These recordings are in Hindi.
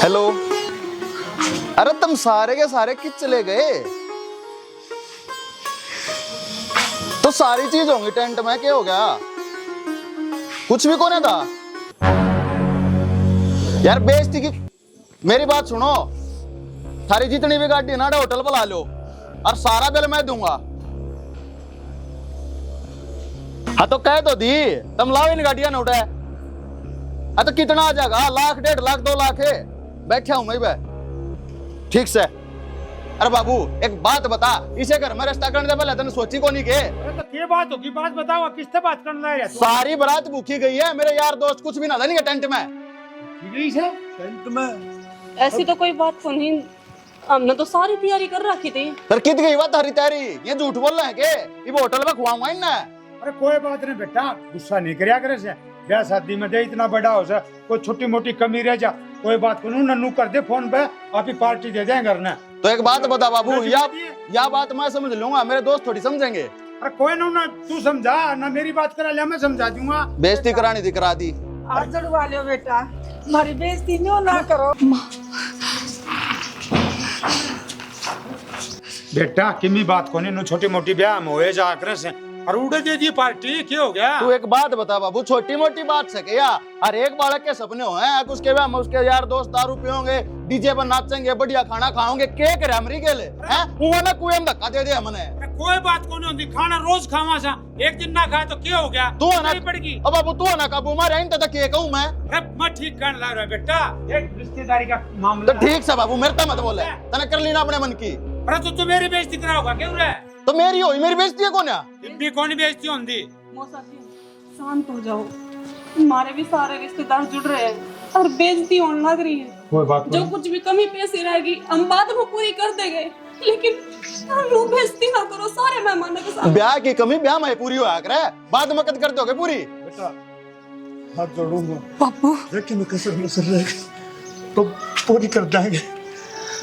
हेलो। अरे तुम सारे के सारे किस चले गए? तो सारी चीज होंगी टेंट में, क्या हो गया? कुछ भी कोने था यार। बेइज्जती की मेरी बात सुनो, थारी जितनी भी गाड़ी ना होटल बुला लो और सारा बिल मैं दूंगा। हाँ तो कह तो दी, तुम लाओ इन गाड़ियां नोट है। हाँ तो कितना आ जाएगा? लाख, 1.5 लाख, 2 लाख है। बैठा हूं मैं बे। ठीक से। अरे बाबू एक बात बता, इसे घर में रिश्ता करने से पहले तने सोची को नहीं के? अरे तो क्या बात होगी? बात बताओ, किससे बात करना है? सारी बारात भूखी गई है, मेरे यार दोस्त कुछ भी ना देंगे टेंट में। टेंट में ऐसी तो कोई बात तो नहीं, हमने तो सारी तैयारी कर रखी थी। फिर कित गई बात हरी तैयारी? ये झूठ बोल रहे हैं के? ये होटल में खुआऊंगा ना। अरे कोई बात नहीं बेटा, गुस्सा नहीं करया करे से। ब्याह शादी में दे इतना बड़ा हो से, कोई छोटी मोटी कमी रह जा, कोई बात को नन्नू कर दे फोन पे, आप ही पार्टी दे देंगे घर ने। तो एक बात बता बाबू, या बात मैं समझ लूंगा, मेरे दोस्त थोड़ी समझेंगे। अरे कोई ना तू समझा ना, मेरी बात करा लिया, मैं समझा दूंगा। बेइज्जती करानी थी, करा दी। जड़वा लो बेटा, हमारी बेइज्जती ना करो। बेटा किमी बात को नहीं, छोटी मोटी ब्याह में होए जा करे से और उड़े दे दी पार्टी, क्या हो गया? तू एक बात बता बाबू, छोटी मोटी बात से क्या? हर एक बालक के सपने हो हैं, उसके बाद उसके यार दोस्त दारू पियोगे, डीजे पर नाचेंगे, बढ़िया खाना खाओगे, के करे हमरी के लिए हैं? वो ना कुएं में धक्का दे दे हमने। कोई बात को नहीं होती, खाना रोज खावा सा, एक दिन ना खाए तो क्या हो गया? तू है ना पड़ेगी। अब बाबू तू है ना काबू मारे इन तक के कहूं मैं? अरे मैं ठीक करने लग रहा बेटा, एक रिश्तेदारी का मामला। तो ठीक से बाबू, मेरे तो मत बोले, तने कर ली ना अपने मन की। अरे तो मेरी बेइज्जती कराओगा क्यों रे? तो मेरी होई, मेरी बेइज्जती है कौन है? इतनी कौन बेइज्जती होंदी? मौसा जी शांत हो जाओ, हमारे भी सारे रिश्तेदार जुड़ रहे हैं और बेइज्जती होने लग रही है। कोई बात जो कुछ भी कमी पेशी रहेगी हम बाद में पूरी कर देंगे, लेकिन हम बेइज्जती ना करो सारे मेहमानों के साथ। ब्याह की कमी ब्याह में पूरी होया करे, बाद में कद कर दोगे पूरी? बेटा हाथ जोड़ूंगा बापू लेकिन मैं कसर नसर रह तो पूरी कर देंगे,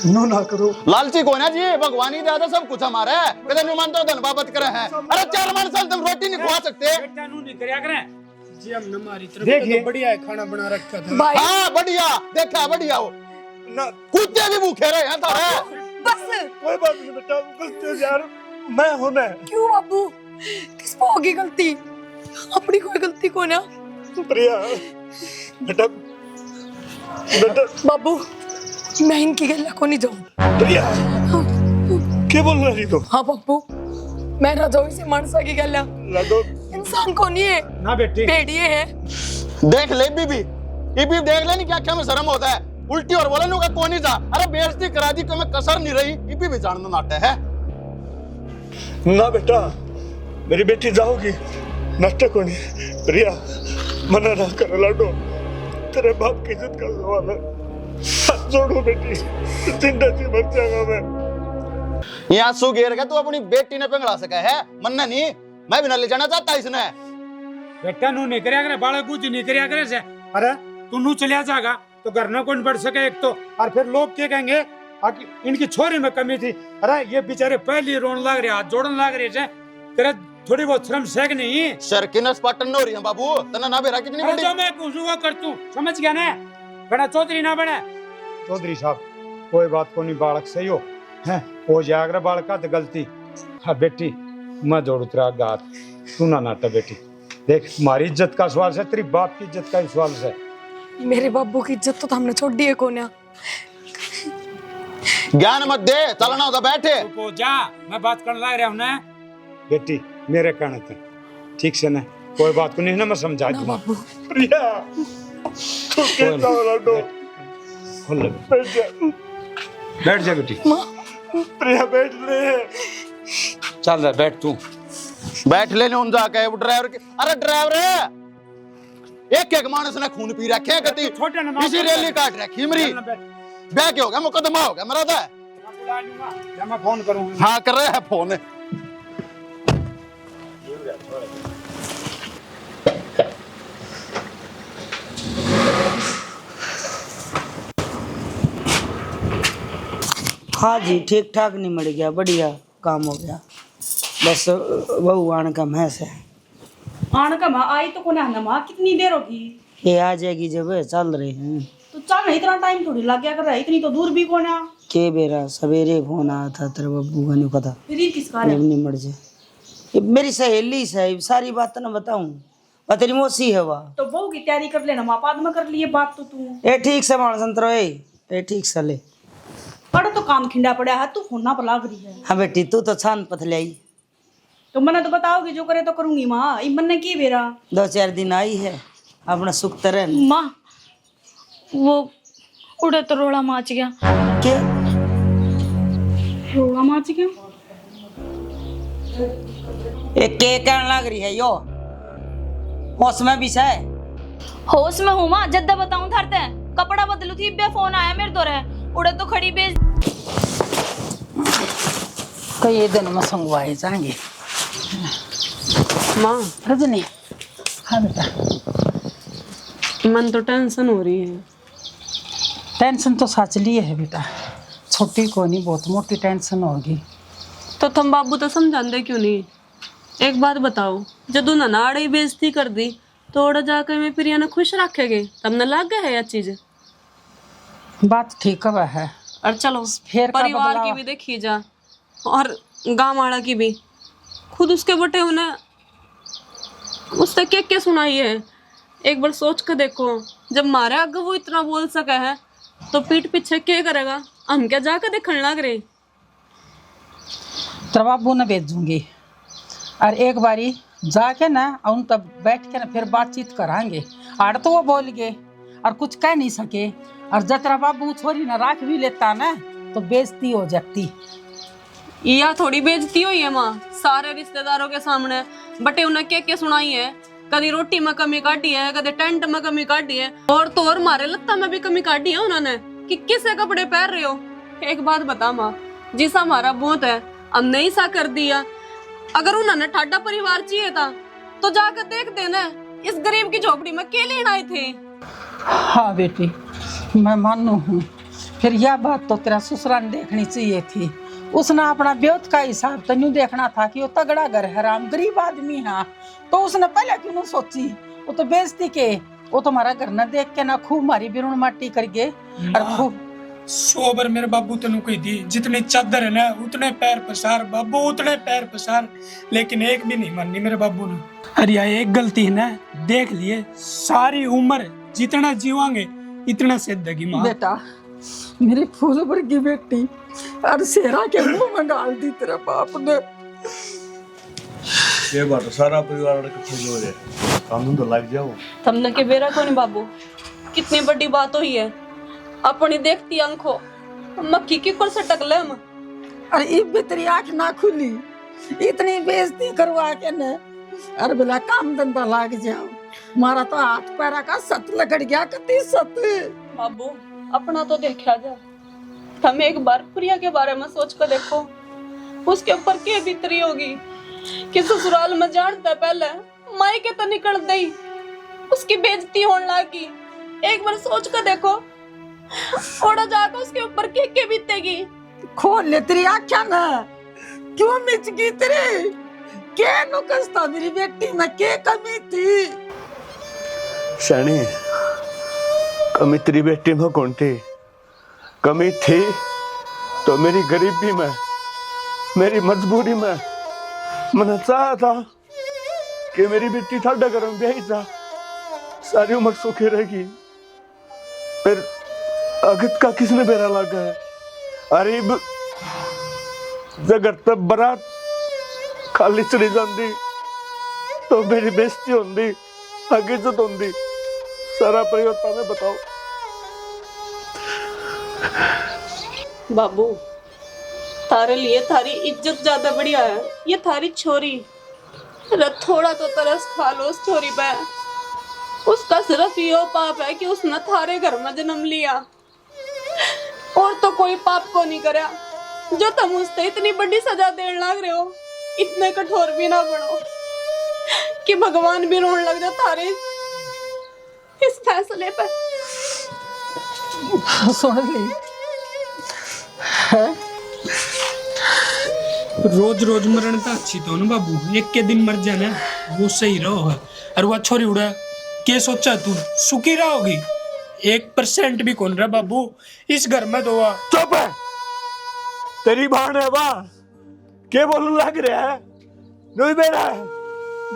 नो ना करो। लालची कौन है जी? भगवान ही दादा सब कुछ हमारा है, कदे नहीं मानते हो धन बाबत करे हैं। अरे 4 मन साल तुम रोटी नहीं खवा सकते। बेटा नू नहीं करया करें जी, हम हमारी तरफ तो बढ़िया है, खाना बना रखा था। भाई हाँ बढ़िया, देखा बढ़िया हो ना कुत्ते भी भूखे रहे हैं तारे। बस कोई बात नहीं बेटा, गलती यार मैं होना है। क्यों बाबू, किस पे होगी गलती? अपनी कोई गलती को ना। प्रिया बेटा, बेटा बाबू मैं इनकी गल्ला को नहीं जाऊं। प्रिया क्या बोल रही तो? हाँ बाबू, मैं ना जाऊं इसे मानसा की गल्ला। लगो इंसान को नहीं है, ना बेटी भेड़िए है। देख ले बीबी, ये भी देख ले नहीं क्या क्या में शर्म होता है, उल्टी और बोले नु का कौन ही जा। अरे बेइज्जती करा दी, कोई में कसर नहीं रही, ये भी जानना नाटे है। ना बेटा, मेरी बेटी जाओगी नाटक को नहीं। प्रिया मना ना कर लाडो, तेरे बाप की इज्जत का सवाल है, हाथ जोड़ो बेटी, जिंदा जी मर जाऊंगा मैं। ये आंसू गिर गया, तू अपनी बेटी ने पिघला सका है, मन्ना नहीं, मैं भी ना ले जाना चाहता इसने। बेटा नू नहीं करया करे, बालक कुछ नहीं करया करे से। अरे तू नू चलिया जाएगा तो घर ना कौन बढ़ सके एक तो, और फिर लोग क्या कहेंगे इनकी छोरी में कमी थी। अरे ये बेचारे पहले रोन लग रहे, हाथ जोड़न लग रहे, तेरे थोड़ी बहुत शर्म शेक नहीं? सर की नस पाटन हो रही है बाबू, तना ना बेरा कितनी बड़ी। जो मैं पूछूंगा कर तू, समझ गया ना? बड़ा चौधरी ना बने। चौधरी साहब कोई बात को नहीं, बालक सही हो हैं, हो जाएगा बालक का तो गलती। हाँ बेटी मैं जोड़ू तेरा गात, तू ना नाटा बेटी। देख हमारी इज्जत का सवाल है, तेरी बाप की इज्जत का ही सवाल है। मेरे बाबू की इज्जत तो हमने छोड़ दी है कोन्या। ज्ञान मत दे, चलना होता बैठे। तो जा, मैं बात करने लग रहा हूँ ना। बेटी मेरे कहने थे ठीक से ना, कोई बात को नहीं ना, मैं समझा दूंगा। प्रिया तू कैसा हो लाडो? बैठ जा, बैठ जा बेटी। प्रिया बैठ ले। चल रहा बैठ तू। बैठ ले उन जाके वो ड्राइवर के। अरे ड्राइवर एक एक मानस ने खून पी रखे है, कति इसी रैली काट रखी मेरी। ब्याह क्या हो गया, मुकदमा हो गया मेरा तो। मैं फोन करूंगा। हाँ कर रहे हैं फोन। हाँ जी ठीक ठाक नहीं मिल गया, बढ़िया काम हो गया। बस बहू आने का महस है। आने का माँ आई तो कौन है माँ, कितनी देर होगी? ये आ जाएगी जब चल रहे हैं। तो चल नहीं, इतना टाइम थोड़ी लग गया कर रहा है, इतनी तो दूर भी कौन है? के बेरा सवेरे फोन आया था तेरे बब्बू का, नहीं पता फिर ये किसका है? नहीं मर जाए। ये मेरी सहेली साहब, सारी बात ना बताऊं, और तेरी मौसी है वह। तो बहू की तैयारी कर लेना माँ, बाद में कर लिए बात तो तू। ए ठीक से मान संतरो, ए ठीक से ले। पढ़ तो काम खिंडा पड़ा है, तू फोन ना पर लाग रही है। हाँ बेटी तू तो छान पथलाई, तो मैंने तो बताओगी, जो करे तो करूंगी माँ। इन मन ने की बेरा 2-4 दिन आई है, अपना सुख तरह माँ वो उड़े तो रोड़ा माच गया। के रोड़ा माच गया? एक के कहने लग रही है यो, मौसम भी है। होश में हूँ माँ, जद्दा बताऊं थरते कपड़ा बदलू थी, बे फोन आया मेरे तो रहे उड़े तो खड़ी बेच। कई दिन में संगवाए जाएंगे। माँ रजनी, हाँ बेटा, मन तो टेंशन हो रही है। टेंशन तो सच लिए है बेटा, छोटी को नहीं बहुत मोटी टेंशन होगी। तो तुम बाबू तो समझाते क्यों नहीं? एक बात बताओ, जब उन्होंने नाड़ी बेइज्जती कर दी तो ओड़ा जाकर मैं प्रिया ने खुश रखेगे, तब न लग गया है यह चीज। बात ठीक है। और चलो फिर का परिवार की बदलाव? भी देखी जा और गाँव वाला की भी, खुद उसके बटे उन्हें उससे क्या सुनाई है। एक बार सोच कर देखो, जब मारे आगे वो इतना बोल सके है तो पीठ पीछे क्या करेगा? हम क्या जाकर देखने लग रहे? तेरा बाबू ने भेजूंगी, और एक बारी जाके ना उन तब बैठ के ना फिर बातचीत कराएंगे। आड़ तो वो बोल गए और कुछ कह नहीं सके, और जब तेरा बाबू छोरी ना राख भी लेता ना तो बेइज्जती हो जाती। या थोड़ी बेइज्जती हुई है माँ, सारे रिश्तेदारों के सामने बटे उन्हें क्या सुनाई है। कभी रोटी में कमी काटी है, कभी टेंट में कमी काटी है, और तो और मारे लगता में भी कमी काटी है उन्होंने कि किसे कपड़े पहन रहे हो। एक बात बता माँ, जिसा हमारा बहुत है हमने ही सा कर दिया। अगर उन्होंने ठाडा परिवार चाहिए था तो जाकर देख देना इस गरीब की झोपड़ी में के लेने आए थे। हाँ बेटी, मैं मानू हूँ, फिर यह बात तो तेरा ससुरा ने देखनी चाहिए थी। उसने अपना ब्योत का हिसाब तो न्यू देखना था कि वो तगड़ा घर है, राम गरीब आदमी है, तो उसने पहले क्यों नहीं सोची? वो तो बेइज्जती के, वो तुम्हारा घर न देख के ना खूब मारी बिरुण माटी कर गए और खूब 100 बार मेरे बाबू तेन कही दी, जितनी चादर है ना उतने पैर पसार बाबू, उतने पैर पसार, लेकिन एक भी नहीं मानी मेरे बाबू ने। अरे यार एक गलती है ना, देख लिए सारी उम्र जितना जीवांगे इतना सिद्धगी माँ। बेटा मेरी फूल वर्गी बेटी और शेरा के मुंह में डाल दी तेरे बाप ने। ये बात सारा परिवार इकट्ठे हो रहे, कानून तो लग जाओ। तुमने के बेरा को नहीं बाबू, कितनी बड़ी बात हुई है। अपनी देखती आंखों मक्खी की कोल से टकले हम। अरे इब भी तेरी आँख ना खुली, इतनी बेइज्जती करवा के न, अरे बोला काम धंधा लाग जाओ। मारा तो हाथ पैरा का सत लगड़ गया, कती सत। बाबू अपना तो देखा जा, हम एक बार प्रिया के बारे में सोच कर देखो, उसके ऊपर क्या बीतरी होगी कि ससुराल में जानता पहले माई के तो निकल गई, उसकी बेइज्जती होने लगी। एक बार सोच कर देखो, ओड़ा जाकर उसके ऊपर क्या बीतेगी। खोल ले तेरी आँखें ना, क्यों मिच गई तेरे? क्या नुकस था मेरी बेटी में, क्या कमी थी? शनी कमी तेरी बेटी में कौन थी? कमी थी तो मेरी गरीबी में, मेरी मजबूरी में। मैंने चाहा था कि मेरी बेटी ठाडा घर में ब्याही जा, सारी उम्र सुखी रहेगी। फिर अगत का किसने बेरा लगा है? अरीब जगत पे बरात खाली चली जाती तो मेरी बेइज्जती होंदी, इज्जत होंदी, सारा परिवार में बताओ। बाबू थारे लिए थारी इज्जत ज्यादा बढ़िया है, ये थारी छोरी। थोड़ा तो तरस खा लो उस छोरी पे, उसका सिर्फ यो पाप है कि उसने थारे घर में जन्म लिया, और तो कोई पाप को नहीं करा। जो तुम उससे इतनी बड़ी सजा देने लग रहे हो, इतने कठोर भी ना बनो कि भगवान भी रोने लग जाए थारे इस फैसले पे। सुन ली है? रोज रोज मरण तो अच्छी तो ना बाबू, एक के दिन मर जाना वो सही रहो है। और वह छोरी उड़ा के सोचा तू सुखी रहोगी? 1% भी कौन रहा बाबू इस घर में तो। चुप है, तेरी बहन है वाह, क्या बोलने लग रहा है? नहीं बेटा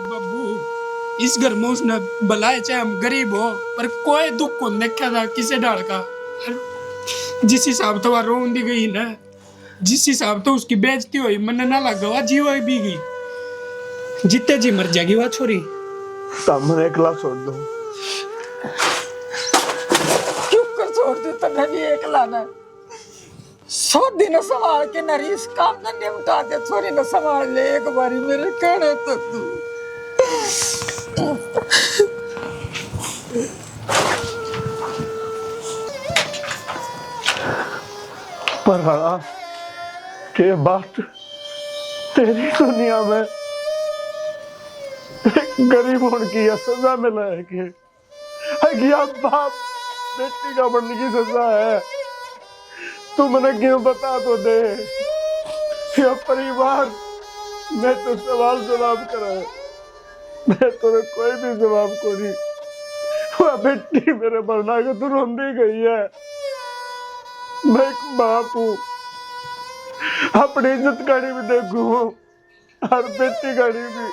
बाबू इस घर में उसने भलाए चाहे हम गरीब हो पर कोई दुख को देखा था किसे डाल का। जिस हिसाब तो वह रोन दी गई ना, जिस हिसाब तो उसकी बेइज्जती हुई, मन ना लगा वह जीव भी गई, जितने जी मर जाएगी वह छोरी। सामने एकला छोड़ दो। क्यों कर छोड़ दे तो भी एकला ना, 100 दिन संभाल के नरीस काम न निपटा दे, छोरी न संभाल ले एक बारी मेरे कहने तो तू। पर हाँ के बात तेरी दुनिया में एक गरीब होने की यह सजा मिला है कि बाप बेटी का बनने की सजा है। तू मैंने क्यों बता तो दे, यह परिवार मैं तो सवाल जवाब करा, मैं तो कोई भी जवाब को नहीं। वह बेटी मेरे मरना को तो रोंदी गई है। मैं एक बाप हूँ, अपनी इज्जत गाड़ी भी देखू और बेटी गाड़ी भी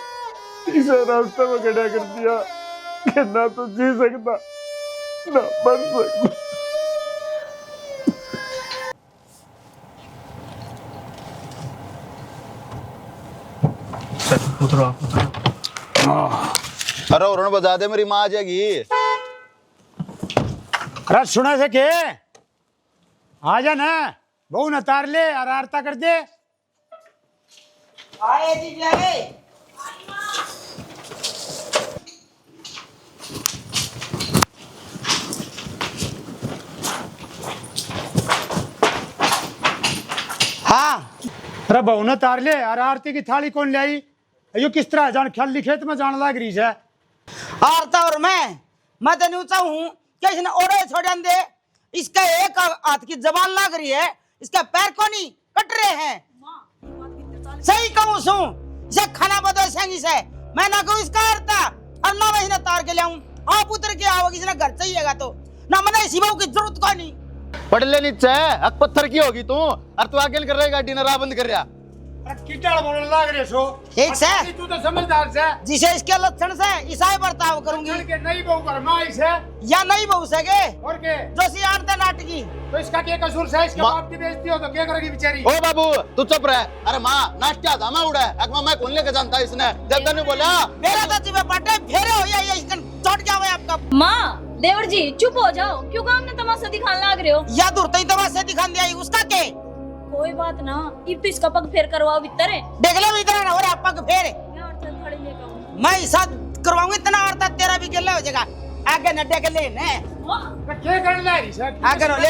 इसे रास्ते में खड़ा कर दिया कि ना तो जी सकता ना बन सकता। अरे उन्होंने बता दे मेरी माँ आ जाएगी। अरे सुना से के आ जा ना, बहू न तार ले और आरता कर दे। आए जी जाए। हाँ अरे बहू न तार ले और आरती की थाली कौन ले आई? यो किस तरह जान ख्याली खेत में जान लग रही है। आरता और मैं तो ऊंचा हूँ क्या इसने ओरे छोड़ दे। इसका एक हाथ की जबान लग रही है, इसका पैर को नहीं कट रहे हैं। सही कहूँ सू इसे खाना बदल संगी से मैं ना कहूँ इसका आरता और ना मैं इन्हें तार के ले आऊँ। आप उतर के आओगे, इसने घर चाहिएगा तो ना मैंने इसी बहू की जरूरत को नहीं। पढ़ ले नीचे अक पत्थर की होगी तू, और तू आगे कर रही गाड़ी ने राह बंद कर रहा। कीटाड़ बोलने लग रहे सो ठीक से तू तो समझदार से जिसे इसके लक्षण से ईसाई बर्ताव करूंगी के नहीं बहू पर माँ इसे या नहीं बहू सके और के जो सी आरता नाटकी तो इसका क्या कसूर है? इसके बाप की बेइज्जती हो तो क्या करेगी बेचारी? ओ बाबू तू चुप रह। अरे माँ नाश्ता दामा उड़ा है, अकमा मैं कौन लेके जानता इसने जब तने बोला मेरा तो जीवे पाटे फेरे हो या इसका चोट क्या हुआ आपका? माँ देवर जी चुप हो जाओ, क्यों हमने तमाशा दिखाने लग रहे हो? या दूर तई तमाशा दिखान दिया उसका के कोई बात ना, इब तो इसका पग फेर करवाओ भीतर है। देख ले इधर ना, और आपका के फेरे खड़े लेकर आऊं। मैं साथ करवाऊंगी इतना औरता तेरा भी गले हो जाएगा। आगे न देख ले ने क्या करने लगी सर? आगे न ले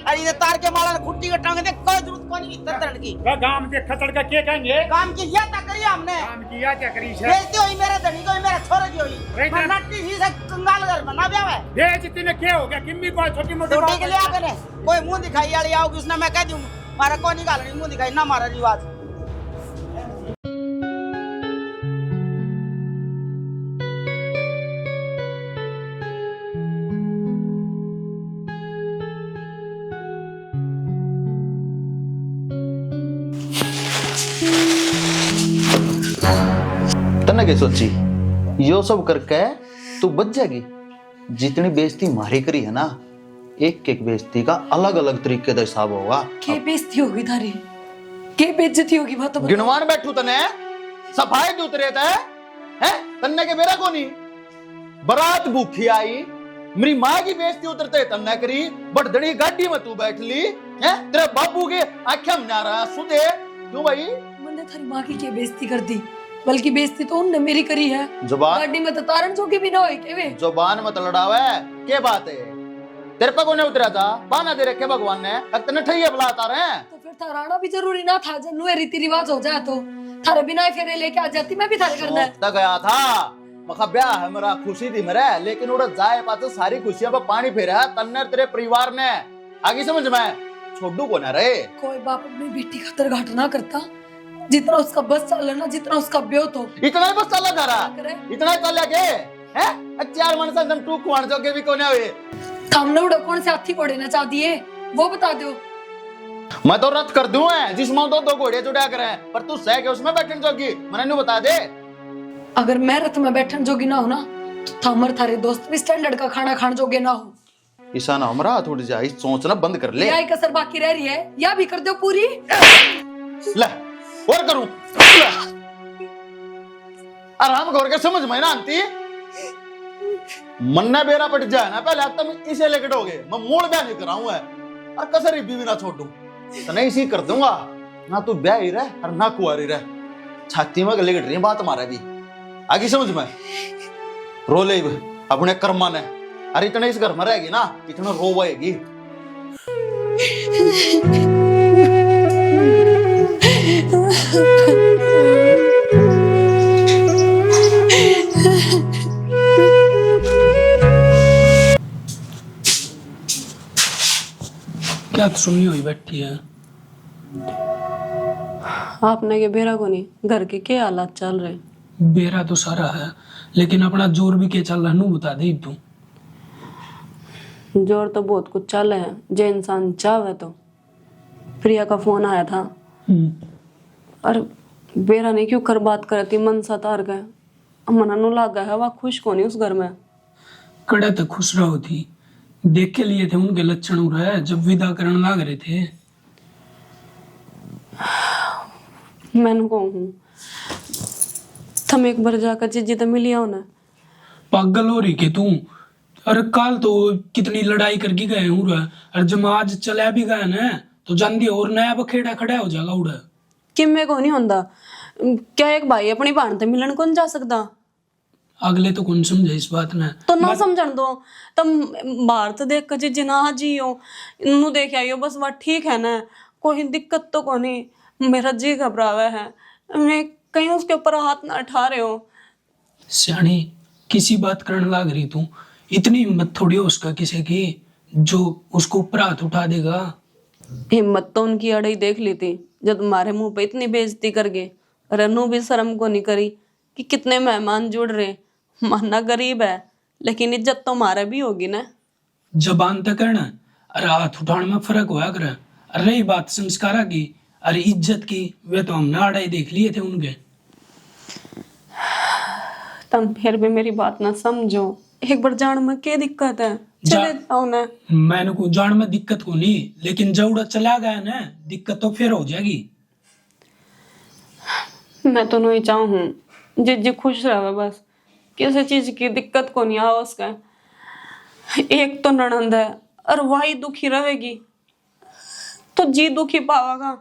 अरे ये तार के माला खुट्टी के टांग दे, कोई जरूरत को नहीं तंत्रण की। वह गांव के खतड़ का क्या कहेंगे? काम की या तक करी हमने, काम किया क्या करी सर? बेइज्जती हुई मेरे धनी को, मेरे छोरे की हुई। मैं नट्टी सी से कंगाल घर बना दिया है। बेइज्जती में क्या हो गया? किम्मी कोई छोटी मोटी रोटी के लिए आगे ने कोई मुंह दिखाई वाली आओगी उसने मैं कह दूं मारा को निकाल रही मुंह दिखाई ना मारा रिवाज। तने क्या सोची यो सब करके तू बच जाएगी? जितनी बेइज्जती मारी करी है ना, एक एक बेइज्जती का अलग अलग तरीके का हिसाब होगा। के बेइज्जती होगी थारी, के बेइज्जती होगी बात तो गिनवान बैठू तने सफाई दूत रहता है तन्ने के मेरा को नहीं। बारात भूखी आई, मेरी माँ की बेइज्जती उतरते तन्ने करी, बड़धड़ी गाड़ी में तू बैठ ली है, तेरे बाबू के आंखें में ना रहा सुधे क्यों भाई? मैंने थारी माँ की क्या बेइज्जती कर दी, बल्कि बेइज्जती तो उनने मेरी करी है। जुबान गाड़ी में तो तारण जोगी भी ना होए के वे। जुबान मत लड़ावे, क्या बात है? तेरे पे कोने उतरा था, बाना दे रखे भगवान ने, तने ठैया बुलाता रहे। तो फिर थाराना भी जरूरी ना था, जब नुए रीति रिवाज हो जाए तो थारे बिना फेरे लेके आ जाती, मैं भी थारे करना है। तक गया था मखा ब्याह है मेरा, खुशी थी मेरे, लेकिन उड़ जाए पाते सारी खुशियां पर पानी फेरा तन्ने तेरे परिवार ने। आगे समझ में छोड़ू को ना रहे। कोई बाप अपनी बेटी खातर घाट ना करता, जितना उसका बस चल ना, जितना उसका ब्योत हो। इतना ही बस चला जा रहा, करे? इतना ही चल के हैं? 4 मनसा एकदम टूक कुआण जोगे भी कोने हुए। हमने उड़ा कौन से हाथी घोड़े ना चाह दिए, वो बता दो। मैं तो रद्द कर दूं है, जिसमें दो घोड़े जुड़ा करे, पर तू सह के उसमें बैठन जोगी, मैंने नहीं बता दे। अगर मैं रथ में बैठन जोगी ना हो ना, तो थामर थारे दोस्त भी स्टैंडर्ड का खाना खान जोगे ना हो। ईसा ना हमरा थोड़ी जा इस सोचना बंद कर ले। यही कसर बाकी रह रही है, या भी कर दो पूरी। ले और करूं ले। आराम कर के समझ में ना आती, मन्ना बेरा पट जाए ना पहले, अब तुम इसे लेकर डोगे, मैं मूल ब्याह नहीं कराऊं है, और कसर बीवी ना छोड़ दूं, तो नहीं इसी कर दूंगा ना, तू ब्याह ही रह और ना कुआरी रह। छाती में गले कट रही बात हमारा भी आगे समझ में। रो ले अपने कर्मा ने, अरे इतना इस घर में रहेगी ना, इतना रोवेगी। क्या सुननी हुई बैठी है? आपने के बेरा को नहीं, घर के क्या हालात चल रहे? बेरा तो सारा है, लेकिन अपना जोर भी क्या चल रहा है बता दे तू। जोर तो बहुत कुछ चल रहा है, जो इंसान चाहे तो। प्रिया का फोन आया था, और बेरा ने क्यों कर बात करती, मन सा तार गए, मना नु लागा है, वह खुश को नहीं उस घर में। कड़े तो खुश रहो थी, देख के लिए थे उनके लक्षण हो रहा है जब विदा करने लाग रहे थे। मैंने कहूँ तुम एक बार जाकर जीजी तो मिली हो ना। पागल हो रही के तू? अरे काल तो कितनी लड़ाई करके गए हूँ, और जब आज चला भी गए ना तो जल्दी और नया बखेड़ा खड़ा हो जाएगा उड़ा। किम्मे को नहीं होता, क्या एक भाई अपनी बहन से मिलन कौन जा सकता? अगले तो कौन समझे इस बात ने, तो ना समझन दो, तुम बाहर तो देख कर जीजी ना जियो, इन्नू देख आइयो, बस बात ठीक है ना, कोई दिक्कत तो को नहीं। मेरा जी घबरावा है, मैं कहीं उसके ऊपर हाथ ना उठा रहे हो। सियानी किसी बात करने लाग रही तू, इतनी हिम्मत थोड़ी हो उसका किसी की जो उसको ऊपर हाथ उठा देगा। हिम्मत तो उनकी अड़ई देख ली थी जब तुम्हारे मुंह पे इतनी बेइज्जती कर गए। रनू भी शर्म को नहीं करी कि कितने मेहमान जुड़ रहे। माना गरीब है, लेकिन इज्जत तो हमारा भी होगी ना। जबान तक है ना, अरे हाथ उठाने में फर्क होया करे। अरे रही बात संस्कारा की, अरे इज्जत की, वे तो हमने आड़े देख लिए थे उनके। तुम फिर भी मेरी बात ना समझो, एक बार जान में क्या दिक्कत है, चले जाओ ना। मैंने को जान में दिक्कत को नहीं, लेकिन जब चला गया ना दिक्कत तो फिर हो जाएगी। मैं तो नहीं चाहूँ जीजी खुश रहे, बस किसी चीज की दिक्कत को नहीं आओ उसका। एक तो ननंद है और वही दुखी रहेगी तो जी दुखी पावागा।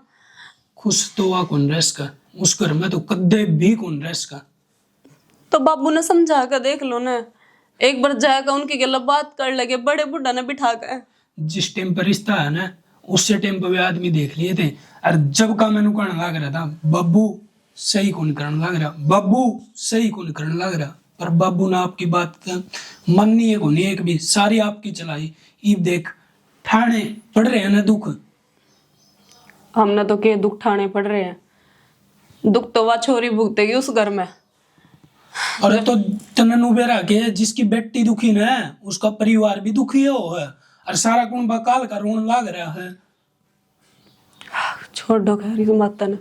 खुश तो वह कौन रह सका, उस घर में तो कदे भी कौन रह सका। तो बाबू ने समझा कर देख लो ना, एक बार जाएगा उनकी गला बात कर लगे, बड़े बुढ़ा ने बिठा कर। जिस टाइम पर रिश्ता है ना, उससे टाइम पर वे आदमी देख लिए थे, और जब का मैंने कहने लग रहा था बाबू सही कौन करने लग रहा, बाबू सही कौन करने लग रहा, पर बाबू ने आपकी बात का मन नहीं है कोनी एक भी, सारी आपकी चलाई। ईब देख ठाणे पड़ रहे हैं ना दुख। हमने तो के दुख ठाने पड़ रहे हैं, दुख तो वह छोरी भुगतेगी उस घर में। अरे तो तनन उबेरा के जिसकी बेटी दुखी न है उसका परिवार भी दुखी है, और सारा कुण बकाल का रोन लाग रहा है। छोड़ दो खैर इस बात ने।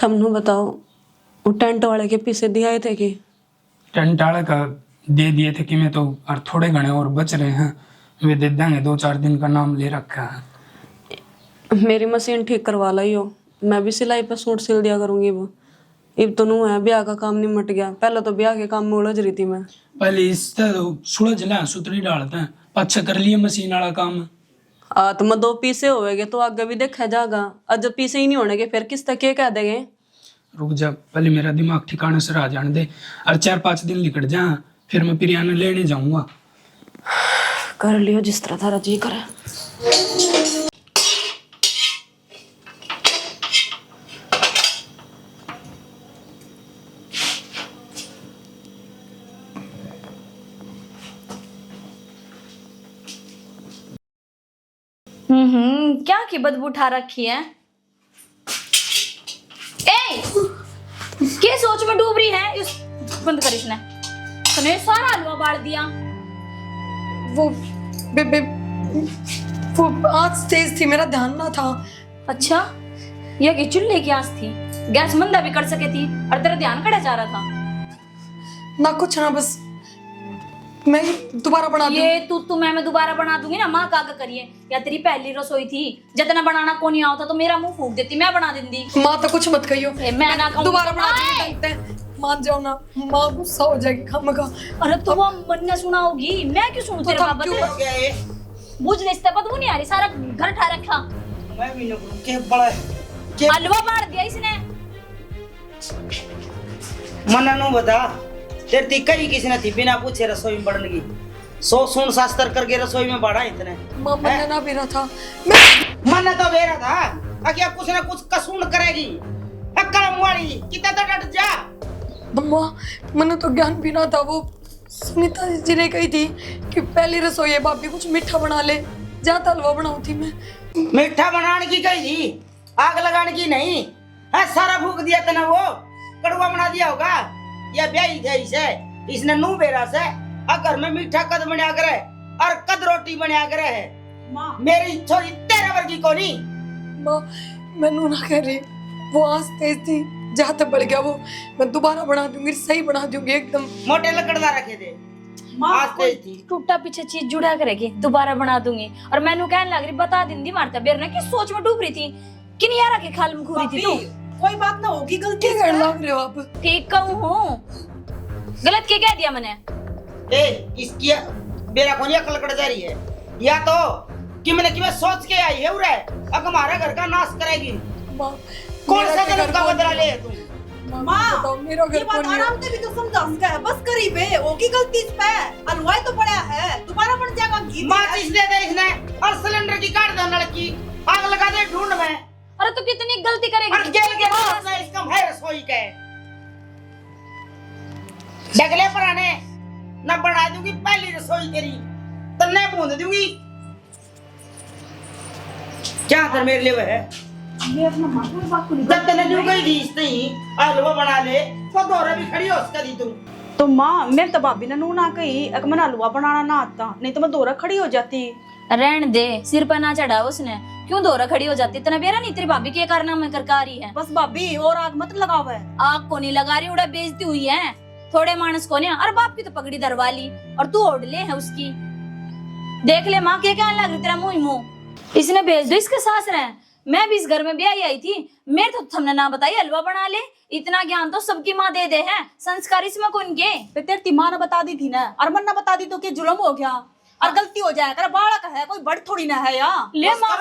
तुमने बताओ वो टेंट वाले के पैसे दिए थे कि? टेंट वाले का दे दिए थे कि मैं तो, और थोड़े घने और बच रहे हैं, वे दे देंगे, 2-4 दिन का नाम ले रखा है। मेरी मशीन ठीक करवा लाई हो, मैं भी सिलाई पे सूट सिल दिया करूंगी। वो अब तो नू है, ब्याह का काम नहीं मट गया, पहले तो ब्याह के काम में उलझ रही थी मैं। पहले इससे तो सुलझ लें, सुतरी डालते हैं, अच्छा कर लिए मशीन वाला काम। आत्मा 2 पीसे होएगे तो आगे भी देखा जाएगा, और जब पीसे ही नहीं होने के फिर किस तक के कह देंगे। रुक जा, पहले मेरा दिमाग ठिकाने से आ जाने दे, और 4-5 दिन निकट जा, फिर मैं प्रिया ने लेने जाऊंगा। कर लियो जिस तरह थारा जी करे। क्या की बदबू उठा रखी है? ए सोच में डूब रही है। इस बंद कर इसने, तूने सारा हलवा बाढ़ दिया। वो बेबे वो आँच तेज थी, मेरा ध्यान ना था। अच्छा, यह कि चूल्हे की आंच थी, गैस मंदा भी कर सके थी और तेरा ध्यान कड़ा जा रहा था। ना कुछ ना, बस मैं दोबारा बना दूं। ये तू मैं दोबारा बना दूंगी ना। माँ कागा करिए, या तेरी पहली रसोई थी, जितना बनाना को नहीं आता तो मेरा मुंह फूक देती, मैं बना देती। माँ तो कुछ मत कहियो, मैं ना कहूं दोबारा बना दूंगी। मान जाओ ना, माँ गुस्सा हो जाएगी खामखा। अरे तो वो मन ने सुना होगी, मैं क्यों सुनूं तेरे बाबा से? बुझ नहीं सकता, बदबू नहीं आ रही, सारा घर ठा रखा। मैं भी नहीं के बड़ा हलवा बाढ़ दिया इसने। मना नु बता, तेरे ती कई किसी ने थी बिना पूछे रसोई में बढ़ने की। सो सुन शास्त्र करके रसोई में बढ़ा इतने। माँ मन ना बेरा था, मन तो बेरा था, ताकि अब कुछ ना कुछ कसून करेगी। अक्कड़ मुआड़ी कितना तो डट जा। अम्मा मैंने तो ज्ञान भी ना था। वो सुनीता जी ने कही थी कि पहली रसोई है, भाभी कुछ मीठा बना ले, ज्यादा हलवा बनाऊ थी मैं। मीठा बनाने की कही थी, आग लगाने की नहीं है। सारा फूक दिया तना, वो कड़वा बना दिया होगा। या ब्याही थे इसे, इसने नू बेरा से अगर में मीठा कद बना करे और कद रोटी बना करे है। मेरी छोरी तेरे वर्गी को नहीं। माँ मैं नू ना कह रही, वो आँच तेज थी, जहाँ तक बढ़ गया वो मैं दोबारा बना दूंगी, सही बना दूंगी एकदम। मोटे लकड़ना रखे थे, आँच तेज थी। टूटा पीछे चीज जुड़ा करेगी, दोबारा बना दूंगी। और मैनू कहने लग रही, बता दिन दी मारता बेर ने किस सोच में डूब रही थी, किन यारा के खाल में घूरी थी तू। कोई बात ना होगी, गलती क्या करने लग रहे हो आप? ठीक कहूँ हूँ, गलत क्या कह दिया मैंने? ए इसकी बेरा कोनी अकल कट जा रही है, या तो कि मैं सोच के आई है उरे अब हमारे घर का नाश करेगी। कौन सा जन्म का बदला ले तुम? माँ मेरा घर ये बात कौन आराम से भी तो समझा उसका है, बस करीब है, होगी गलती इस पे। हलवाई तो पड़ा है, दोबारा बन जाएगा घी। माचिस दे दे इसने और सिलेंडर की काट दो नलकी, आग लगा दे ढूंढ में। अरे तो कितनी गलती करेगी? और गेल के पास ना इसका है रसोई के डगले पर आने ना बना दूंगी पहली रसोई तेरी, तन्ने बूंद दूंगी। क्या कर मेरे लिए है? जब तने न्यू गई थी इस नहीं हलवा बना ले तो दौरा भी खड़ी हो उसका दी तुम। तो माँ मेरे तो भाभी ने नू ना कही, अगर मैं हलवा बनाना ना आता, नहीं तो मैं दोरा खड़ी हो जाती। रहन दे, सिर पर ना चढ़ा उसने, क्यों दोरा खड़ी हो जाती? इतना बेरा नहीं, तेरी भाभी के कारनामे करका रही है। बस भाभी और आग मत लगाओ है। आग को नहीं लगा रही, उड़ा बेइज्जती हुई है थोड़े मानस को नहीं। अरे बाप की तो पगड़ी धरवा ली और तू ओढ़ ले है उसकी। देख ले माँ क्या कहने लग रही, तेरा मुंह मुंह इसने भेज दो इसके सास रहे। मैं भी इस घर में ब्याही आई थी, मेरे तो तुमने ना बताई हलवा बना ले। इतना ज्ञान तो सबकी माँ दे दे है, संस्कार इसमें कौन के? तेरी माँ ने बता दी थी ना, और मन ने बता दी तो क्या जुल्म हो गया और गलती हो जाएगा। बालक है, कोई बड़ थोड़ी ना है यार। ले माँ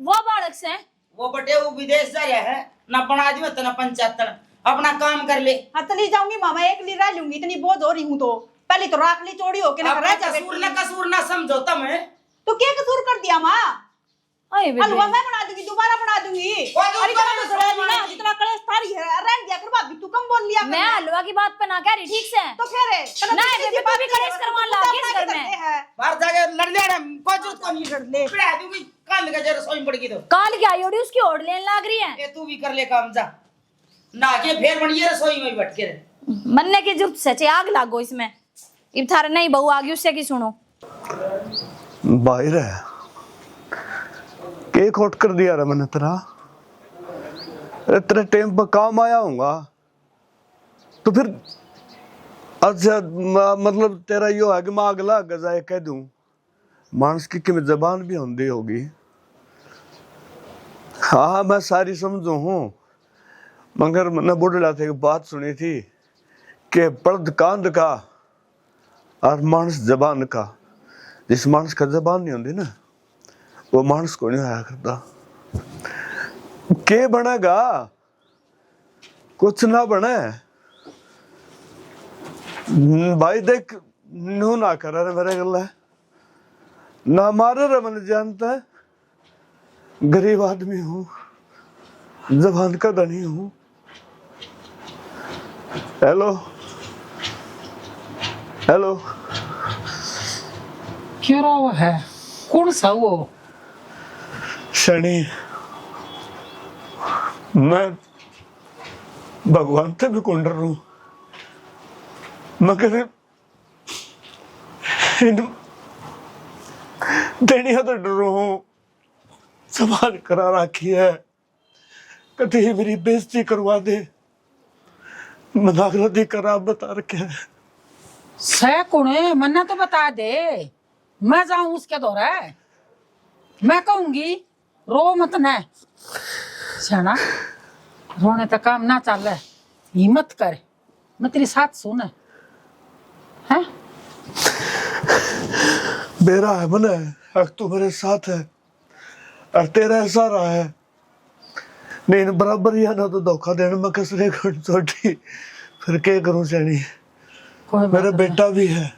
वो बालक से वो बटे वो विदेश जा रहा है ना, बना दी ना पंचायत, अपना काम कर ले। हाँ चली जाऊंगी मामा, एक ली रह लूंगी, इतनी बोझ हो रही हूँ तो। पहले तो राख ली चोरी होके ना रह जा। कसूर ना समझो तुम। तो क्या कसूर कर दिया माँ? हलवा मैं बना दूंगी, दोबारा बना दूंगी। अरे जितना कलेश थारी है रहने दिया कर भाभी, तू कम बोल लिया। मैं हलवा की बात पे ना कह रही, ठीक से? तो फिर ना बेबी तू भी कलेश करवा ला इस घर में। बाहर जाके लड़ ले रे, कोई जरूरत को नहीं लड़ ले। पिड़ा दूंगी कान का जरा सोई पड़गी तो। काल क्या आई ओडी उसकी ओढ़ लेने लग रही है। ये तू भी कर ले काम जा, ना के फेर बनिए रसोई में बैठ के रे। मन्ने की जुट सचे आग लागो इसमें। इब थारे नहीं बहू आगी उससे की सुनो। बाहर है केक हॉट कर दिया रे मैंने तेरा, तेरे टाइम पर काम आया हूँगा तो फिर अच्छा मतलब तेरा यो है कि मैं अगला गजाए कह दूं, मानस की कीमत जबान भी होंदी होगी। हाँ मैं सारी समझू हूँ, मगर मैंने बुढ़ला थे बात सुनी थी कि पर्द कांद का और मानस जबान का। जिस मानस का जबान नहीं होती ना, वो मानस को नहीं आया करता। के बनेगा? कुछ ना बने भाई। देख नू ना कर रहे मेरे गला ना मारे रे, मैंने जानता है गरीब आदमी हूँ, जबान का धनी हूँ। हेलो हेलो, क्या रहा है? कौन सा वो? शनि भगवान से भी कौन डर रहा हूं, मगर इन देनिया तो डर रहा हूं। सवाल करा रखी है, कभी मेरी बेइज्जती करवा दे, मनागरदी करा बता रखे है। सैकुणे मन्ना तो बता दे, मैं जाऊं उसके दौरे, मैं कहूंगी रो मत न शाना, रोने तक काम ना चल, हिम्मत कर, मैं तेरी साथ सुन है। मेरा है मन है, अब तू मेरे साथ है और तेरा ऐसा रहा है नहीं बराबर ही है ना, तो धोखा देने में कसरे छोटी फिर क्या करूं सैनी। मेरा बेटा भी है,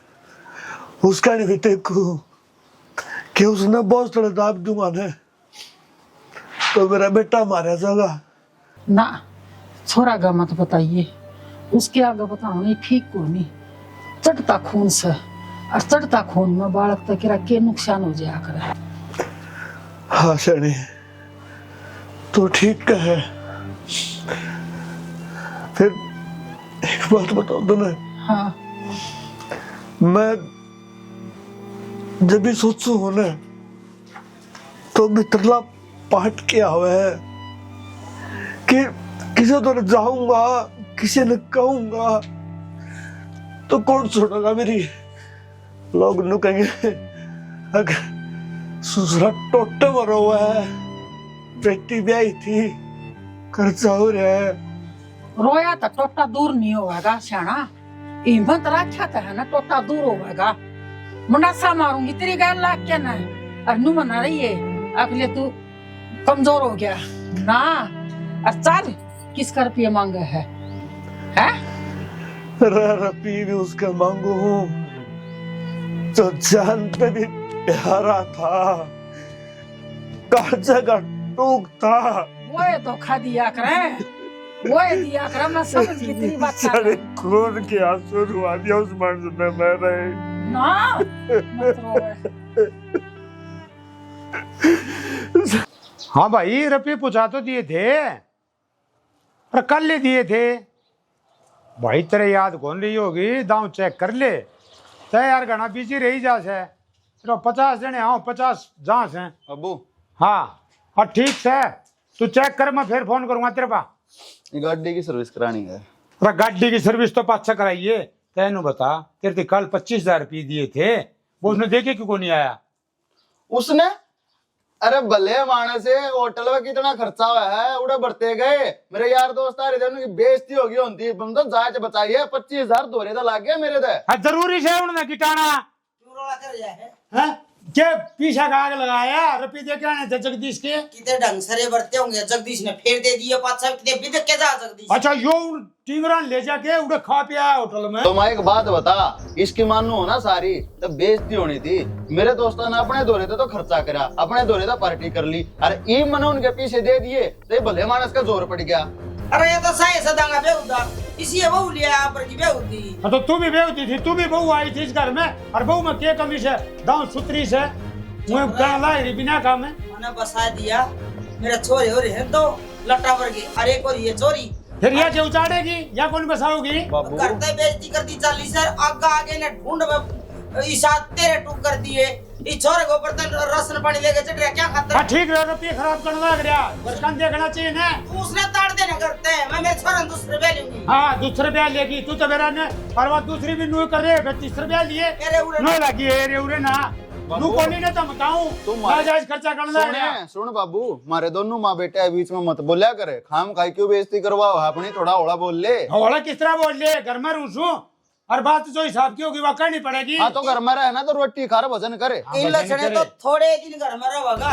उसका नहीं देखू कि उसने बहुत सारे दाब जुमाने तो मेरा बेटा मारा जाएगा ना। छोरा गा मत बताइए, उसके आगे बताओ ठीक को नहीं, चढ़ता खून से, और चढ़ता खून में बालक तक के नुकसान हो जाया करे। हाँ सैनी तो ठीक कहे। फिर एक बात बताओ तो ना, हाँ मैं जब भी सोचू हो ना तो मित्रला पाट किया हुआ है कि किसी तो जाऊंगा, किसी ने कहूंगा तो कौन छोड़ेगा मेरी। लोग नु कहेंगे अगर ससुरा टोटे मरा हुआ है, बेटी ब्याही थी, खर्चा हो रहा है। रोया तो टोटा दूर नहीं होगा श्याना, हिम्मत रखा था है ना, टोटा दूर होगा। मुंडासा मारूंगी तेरी गैर लाग के ना, और नू मना रही है अगले तू कमजोर हो गया ना। और चल किसका रुपया मांगा है? रपी भी उसका मांगू हूँ जो जान पे भी प्यारा था, कांचा का टूक था। वो धोखा दिया करे, वो दिया करे, मैं समझ गई तेरी बात। सारे खून के आंसू रुआ दिया उस मंज में मैंने ना। मत रो। हाँ भाई, रुपये पूछा तो दिए थे पर कल ले दिए थे भाई। तेरे याद कौन रही होगी, दांव चेक कर ले। तय यार घना बिजी रही जा से, 50 जने हाँ 50 जांच हैं अबू। हाँ ठीक है, तू चेक कर, मैं फिर फोन करूंगा तेरे पास। गाड़ी की सर्विस करानी है। अरे गाड़ी की सर्विस तो पाछा कराइए। तेनू बता, तेरे कल 25,000 रुपये दिए थे, वो उसने देखे क्यों नहीं आया? उसने अरे भले माने से होटल में कितना खर्चा हुआ है, उड़े बढ़ते गए। मेरे यार दोस्त आ रहे थे, उनकी बेइज्जती होगी होती, तुम तो जांच बचाइए। 25,000 दोरे तो लाग गया मेरे थे। जरूरी से उन्होंने गिटाना क्यों रोला कर जाए है के पीछा का आग लगाया। रुपये दे के आने थे जगदीश के, कितने ढंग से बरते होंगे। जगदीश ने फेर दे दिए 5 कितने भी देख के जा जगदीश। अच्छा यो टिंगरान ले जाके उड़े खा पिया होटल में। तो मैं एक बात बता, इसकी मानू हो ना सारी तो बेइज्जती होनी थी। मेरे दोस्तों ने अपने दौरे थे तो खर्चा करा, अपने दौरे तो पार्टी कर ली, अरे ई मैंने उनके पीछे दे दिए तो भले मानस का जोर पड़ गया। अरे ये तो सही सदांगा बेहुदा, इसी बहू लिया पर की बेहुदी। तो तू भी बेहुदी थी, तू भी बहू आई थी इस घर में, और बहू में क्या कमी से दांव सुतरी से मुझे गाला बिना काम है। मैंने बसा दिया, मेरा छोरे हो रहे हैं तो लट्टा पर के, अरे को ये चोरी फिर यह जो उचाड़ेगी या कौन बसाओगी? करते बेइज्जती करती चली सर, आगा आगे ने ढूंढ में ईशा तेरे टूक कर दिए। इस छोरे को बर्तन रसन पानी लेके चढ़ रहा, क्या खाता है? ठीक है, रुपये खराब करने लग रहा, बचकान देखना चाहिए ना। तू उसने ताड़ देना करते हैं, मैं मेरे छोरे दूसरे ब्याह लूंगी। हाँ दूसरे ब्याह लेगी तू तो मेरा ने, और वो दूसरी भी नू कर रहे, फिर तीसरे ब्याह लिए नो लगी रे उरे ना नू कोली ने तो बताऊं तुम नाजायज खर्चा करने लग रहा। सुन बाबू, मारे दोनों माँ बेटे बीच में मत बोलिया करे। खाम खाई क्यों बेइज्जती करवाओ, अपनी थोड़ा ओला बोल ले। ओला किस तरह बोल ले, घर में रूसू और बात जो हिसाब की होगी वो करनी पड़ेगी। हाँ तो घर में रहना तो रोटी खा रहा भजन करे। इन लक्षण तो थोड़े दिन घर में रहेगा।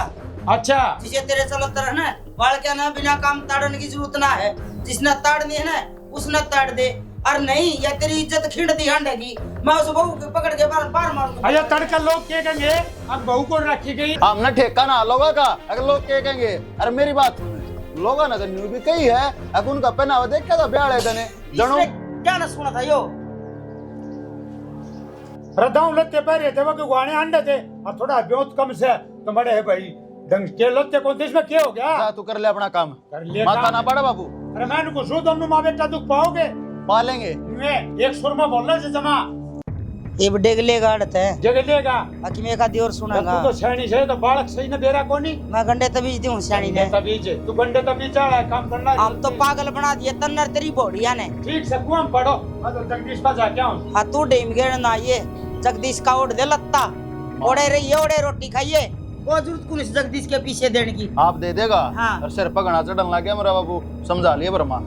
अच्छा जिसे तेरे चलत रहना बाल के ना बिना काम ताड़ने की जरूरत ना है, जिसने ताड़नी है ना उसने ताड़ दे, और नहीं या तेरी इज्जत खिंड दी हंडेगी, मैं उस बहू को पकड़ के बार मारूंगा। अच्छा तड़का लोग क्या कहेंगे, अब बहू को रखी गई हमने ठेका ना लोगों का, अगर लोग क्या कहेंगे। अरे मेरी बात लोगों ने तो न्यू भी कही है, अब उनका पहनावा देख क्या था ब्याह लेने जनों क्या ना सुना था यो रदाऊ लत्ते पहरे थे, वो गुआने अंडे थे, और थोड़ा ब्योत कम से तो बड़े है भाई ढंग के लत्ते को, इसमें क्या हो गया? तू कर ले अपना काम, कर ले माथा ना पड़ा बाबू। अरे मैं उनको शो दोनों माँ बेटा दुख पाओगे पालेंगे। एक सुर में बोलना से जमा ये डेगले गाड़त है जगह देगा बाकी मैं का दियोर सुनागा। तू तो सैनी से तो बालक सही न बेरा कोनी। मैं गंडे तबीज दी हूँ सियानी ने। तबीज तू गंडे तबीज है काम करना। हम तो पागल बना दिए तन्नर तेरी बोड़िया ने। ठीक से कुआं पढ़ो मैं तो जगदीश पास जाके आऊं। हाँ तू डेम गेड़ ना ये जगदीश का ओढ़ दे लत्ता ओढ़े रही ओढ़े रोटी खाइए वो जरूरत कुछ जगदीश के पीछे देने की। आप दे देगा। हाँ। और सिर पगड़ा चढ़न लग गया मेरा बाबू, समझा लिया ब्रह्मा।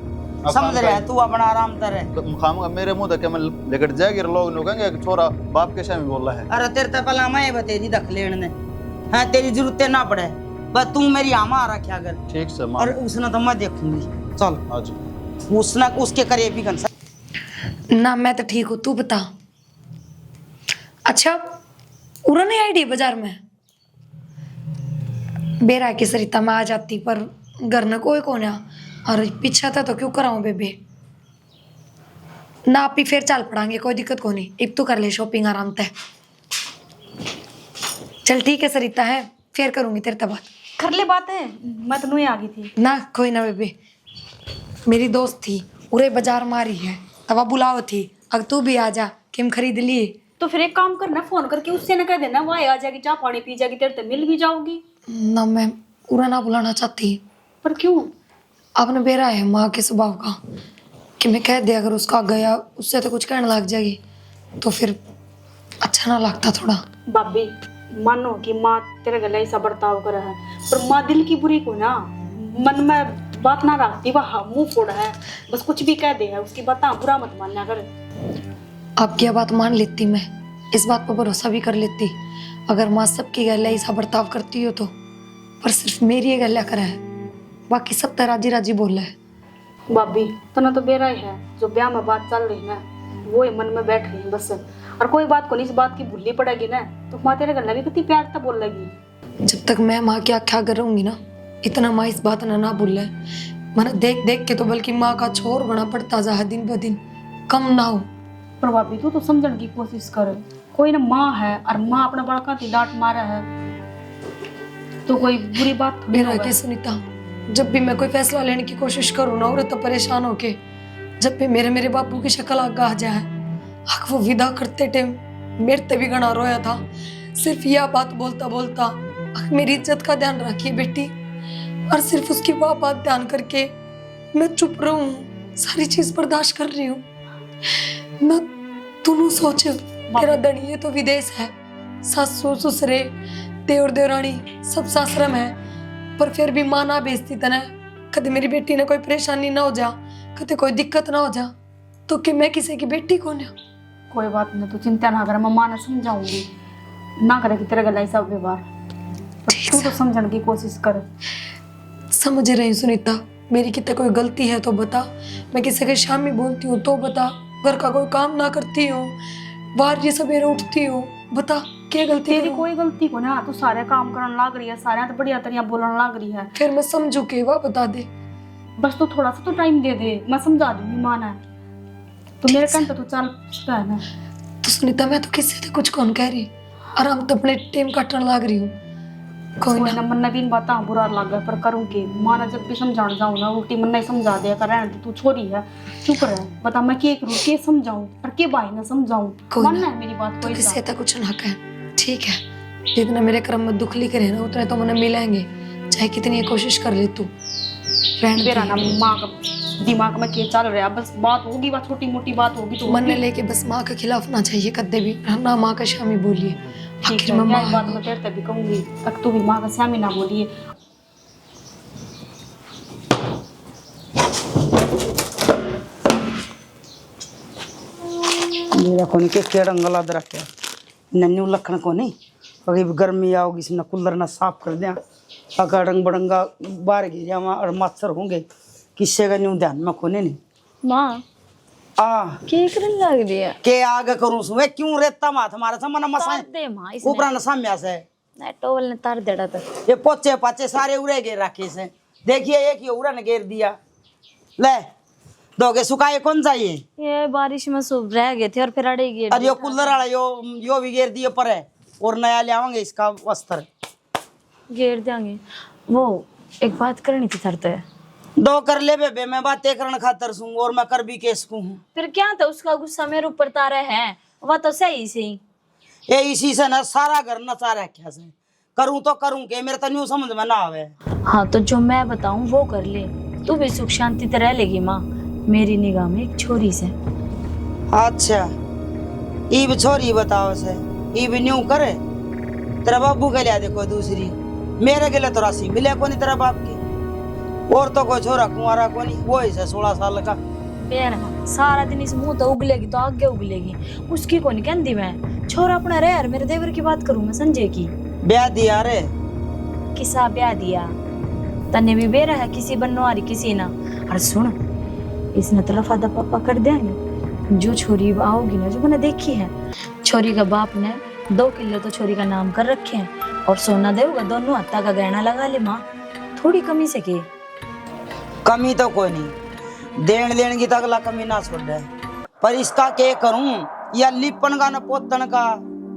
समझ रहा है तू अपना आराम कर खाऊंगा मेरे मुंह तक मैं लेकर जाएगी, लोग कहेंगे कि छोरा बाप के सामने बोल रहा है। अरे तेरे तो पला मैं बतेरी दख लेने ने हाँ तेरी जरूरत ना पड़े बस तू मेरी आमा आ रखा कर। ठीक से मां। और उसने तो मैं देखूंगी चल आज उसने उसके करे भी कंसा ना मैं तो ठीक हूँ, तू बता। अच्छा उरा नहीं आई डी बाजार में बेरा की सरिता में आ जाती पर घर न कोई को ना और पीछा था तो क्यों कराऊं बेबे ना आप ही फिर चल पड़ांगे, कोई दिक्कत को नहीं। अब तू कर ले शॉपिंग आराम से। चल ठीक है सरिता है फिर करूंगी तेरे तब बात। कर ले बात है मैं तो नहीं आ गई थी ना कोई ना बेबे, मेरी दोस्त थी उरे बाजार मारी है तवा बुलाओ थी, अब तू भी आ जा किम खरीद लिए। तो फिर एक काम करना फोन करके उससे ना कह देना वो आ जाएगी चाय पानी पी जाएगी तेरे तो मिल भी जाओगी। ना मैं उरा ना बुलाना चाहती पर क्यों? आपने बेरा है माँ के स्वभाव का कि मैं कह दे अगर उसका गया उससे तो कुछ कहने लग जाएगी तो फिर अच्छा ना लगता थोड़ा। भाभी मानो कि माँ तेरे गले ऐसा बर्ताव कर है पर माँ दिल की बुरी को ना मन में बात ना रखती वह मुंह फोड़ा है बस कुछ भी कह दे उसकी बात बुरा मत मानना कर। आपकी यह बात मान लेती, मैं इस बात पर भरोसा भी कर लेती अगर माँ सबकी गले ऐसा बर्ताव करती हो तो, पर सिर्फ मेरी ये गल्या करा है बाकी सब तो राजी राजी बोल रहा है। भाभी तना तो बेरा ही है जो ब्याह में बात चल रही ना वो ही मन में बैठ गई बस और कोई बात को नहीं इस बात की भूलनी पड़ेगी ना तो माँ तेरे गले भी कितनी प्यार तक बोल लगी। जब तक मैं माँ की आख्या कर रहूंगी ना इतना माँ इस बात ना भूल है मैंने देख देख के तो बल्कि माँ का छोर बना पड़ता जा दिन ब दिन कम ना हो। पर भाभी तू तो समझने की कोशिश कर कोई ना माँ है और माँ अपना बड़का की डांट मारा है तो कोई बुरी बात मेरा के सुनीता जब भी मैं कोई फैसला लेने की कोशिश करूँ ना और तो परेशान होके जब भी मेरे बापू की शक्ल आगे आ जाए वो विदा करते टाइम मेरे ते भी गणा रोया था सिर्फ यह बात बोलता बोलता मेरी इज्जत का ध्यान रखिए बेटी और सिर्फ उसकी वह बात ध्यान करके मैं चुप रहूं सारी चीज बर्दाश्त कर रही हूँ। मैं तू सोच तेरा दड़िए तो विदेश है सासू ससुरे देवर देवरानी सब सासरम है पर फिर भी माँ ना बेचती तना कदे मेरी बेटी ने कोई परेशानी ना हो जा कदे कोई दिक्कत ना हो जा तो कि मैं किसी की बेटी कौन है। कोई बात नहीं तू चिंता ना कर मैं माँ ने समझाऊंगी ना करेगी तेरे गला सब व्यवहार तू तो समझने की कोशिश कर। समझ रही सुनीता मेरी कितने कोई गलती है तो बता, मैं किसी के शामी बोलती हूँ तो बता, घर का कोई काम ना करती हूँ बाहर ये सवेरे उठती हूँ बता क्या गलती तेरी कोई गलती को ना तू सारे काम करने लग रही है सारे तो बढ़िया तरिया बोलने लग रही है फिर मैं समझू के वह बता दे बस तू थोड़ा सा तो टाइम दे दे मैं समझा दूंगी माँ ने तो मेरे कहने तो चल सकता है ना। तो सुनीता मैं तो किसी से कुछ कौन कह रही आराम तो अपने टाइम काटने लग रही हूँ कोई ना मन ने भी बात बुरा लग गया पर करूँगी माँ ने जब भी समझाने जाऊँ ना उल्टी मन ने समझा दिया कर तू छोरी है चुप रह बता मैं क्या करूँ क्या समझाऊँ और क्या भाई ने समझाऊँ मन है मेरी बात कोई किसी से कुछ ना कह ठीक है जितना मेरे कर्म में दुख लिखे रहे ना उतने तो मैंने मिलेंगे चाहे कितनी कोशिश कर ले तू मेरा ना माँ का दिमाग में क्या चल रहा है बस बात होगी बात छोटी मोटी बात होगी तो मन में लेके बस माँ के खिलाफ ना चाहिए कदे भी ना माँ का शामी बोलिए आखिर में माँ बात मैं तेरे भी कहूंगी तक तू भी माँ का शामी ना बोलिए। मेरा कोनी के केड़ा गला दे रखे नन्नू लखन कोनी अभी गर्मी आओगी इसने कूलर ना साफ कर दिया अगर रंग बड़ंगा बाहर गिर वहाँ और मच्छर होंगे किससे का न्यू ध्यान में कोने नहीं माँ क्या करने लग रही है के आगे करूँ सुवे क्यों रेता माथ हमारा समना मसाए दे माँ ऊपर न साम्या से नहीं टोवल ने तार देड़ा था ये पोचे पाचे सारे उड़े गे रखे से देखिए एक ये उड़ा ने घेर दिया ले दोगे सुखाए कौन चाहिए ये बारिश में सब रह गए थे और फिर अड़े गए अरे यो कूलर वाला यो भी घेर दिए पर है और नया ले आवांगे इसका वस्त्र घेर देंगे वो एक बात करनी थी सर तो दो कर ले बेबे, मैं बातें करने खातर सूं और मैं कर भी केस को हूँ। फिर क्या था उसका गुस्सा मेरे ऊपर तारा है, वह तो सही सी। ये इसी से ना सारा घर नचा रखा से, करूं तो करूं के, मेरे तो न्यू समझ में ना आवे। हाँ तो जो मैं बताऊं वो कर ले, तू भी सुख शांति से रह लेगी माँ। मेरी निगाह में एक छोरी से। अच्छा ईब छोरी बताओ से, ईब न्यू करे तेरा बाबू के लिया देखो दूसरी, मेरे के लिए तो राशि मिले को नहीं तेरा बाप की, और तो कोई छोरा कुंवारा को नहीं, वो ही 16 साल का। बेर सारा दिन इस मुंह तो उगलेगी तो आगे उगलेगी, उसकी को नहीं कहती मैं। छोरा अपना रह यार, मेरे देवर की बात करूं मैं संजय की। ब्याह दिया रे? किसा ब्याह दिया? तने भी बेरा है किसी बनवारी किसी ना। और सुन, इसने तो लफा दफा कर देंगे। जो छोरी आओगी ना, जो मैंने देखी है, छोरी का बाप ने 2 किलो तो छोरी का नाम कर रखे हैं, और सोना देगा दोनों हत्ता का गहना लगा ले माँ, थोड़ी कमी से की। कमी तो कोई नहीं, देन लेन की तो अगला कमी ना छोड़ दे, पर इसका क्या करूं, या लिपन का न पोतन का।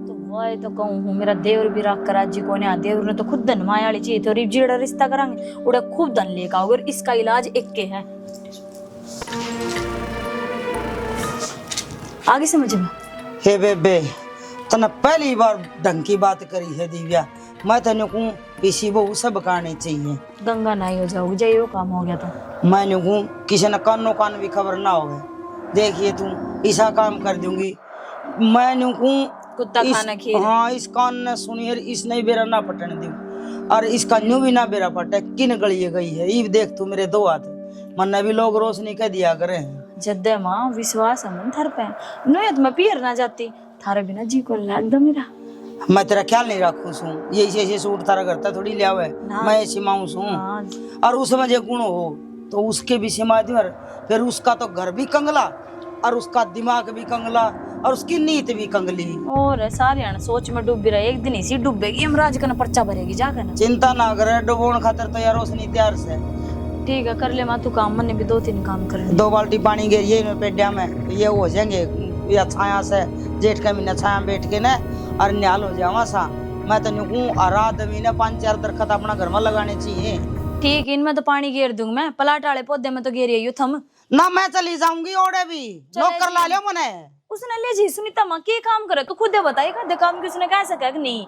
तो वही तो कहूँ हूँ, मेरा देवर भी राख कर जी को ने, देवर ने तो खुद धन मायाली चाहिए तो जीड़ा रिश्ता करांगे, उड़ा खूब धन लेकर आओगे, और इसका इलाज एक के है। आगे समझ में? हे बेबे, तने पहली बार ढंग की बात करी है दिव्या, मैं तेने कहूं इसी वो सब करनी चाहिए। गंगा नाई हो जाओगे, जय वो काम हो गया तो मैंने कहूं किसी ने कानों कान भी खबर ना हो, देखिए तू ऐसा काम कर दूंगी, मैंने कहूं कुत्ता खाना खीर। हाँ, इस कान ने सुनी है, इसने बेरा ना पटने दूं, और इसका न्यू भी ना बेरा पटे, किन गली गई है, ये देख तू मेरे 2 हाथ, मन भी लोग रोशनी कह दिया करे हैं। जद्दे माँ विश्वास है मन थर पे, नोयत मैं पियर ना जाती, थारे बिना जी को लाग दो मेरा। मैं तेरा ख्याल नहीं रखूं सू, ये ऐसे सूट तारा करता थोड़ी ले आवे, मैं ऐसी माऊं सू, और उसमें जो गुण हो तो उसके भी सिमा दूं, फिर उसका तो घर भी कंगला, और उसका दिमाग भी कंगला, और उसकी नीत भी कंगली। और सारे सोच में डूबी रहे, एक दिन इसी डूबेगी, यमराज का पर्चा भरेगी जाकर ना। चिंता ना करे, डुबोन खातर तो यार रोशनी तैयार से। ठीक है कर ले माँ तू काम, मैंने भी 2-3 काम कर ले। 2 बाल्टी पानी गिरिए इनमें पेड्या में, ये हो जाएंगे या छाया से, जेठ का महीना छाया में बैठ के ना और न्याल हो जावा सा। मैं तो न्यू कहूं आराधमी ने 5-4 दरखत अपना घर में लगाने चाहिए। ठीक, इनमें तो पानी घेर दूंगा मैं, पलाट वाले पौधे में तो घेरिए थम ना, मैं चली जाऊंगी ओड़े भी, नौकर ला लो मने। उसने ले जी सुनीता माँ की काम करे तो खुद बताइए, खाते काम की उसने कह सका कि नहीं।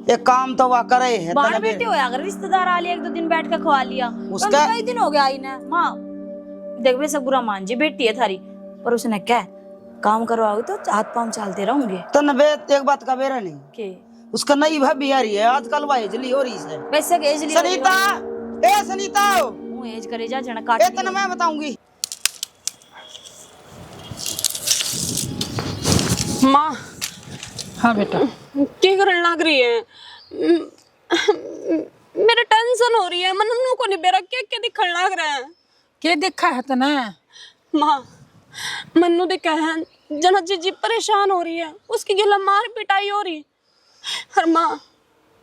ये काम तो वह करे है, बाहर बेटी हो अगर रिश्तेदार आ लिया 1-2 दिन बैठ कर खवा लिया, उसका कई दिन हो गया आई ना माँ। देख वैसे बुरा मान जी, बेटी है थारी, पर उसने क्या काम करवाओगे तो हाथ पांव चलते रहूंगे। तो नबे एक बात का बेरा नहीं के उसका नई भाभी आ रही है आजकल, वह एजली हो रही है। वैसे के एजली सनीता, ए सनीता, वो एज करे जा जना काट इतना मैं बताऊंगी। माँ। हाँ बेटा। क्या करने लग रही है? मेरे टेंशन हो रही है, मन्नू को नहीं बेरा क्या क्या दिखने लग रहा है। क्या दिखा है तना? माँ मन्नू दिखा है, जना जी परेशान हो रही है, उसकी गिला मार पिटाई हो रही। और माँ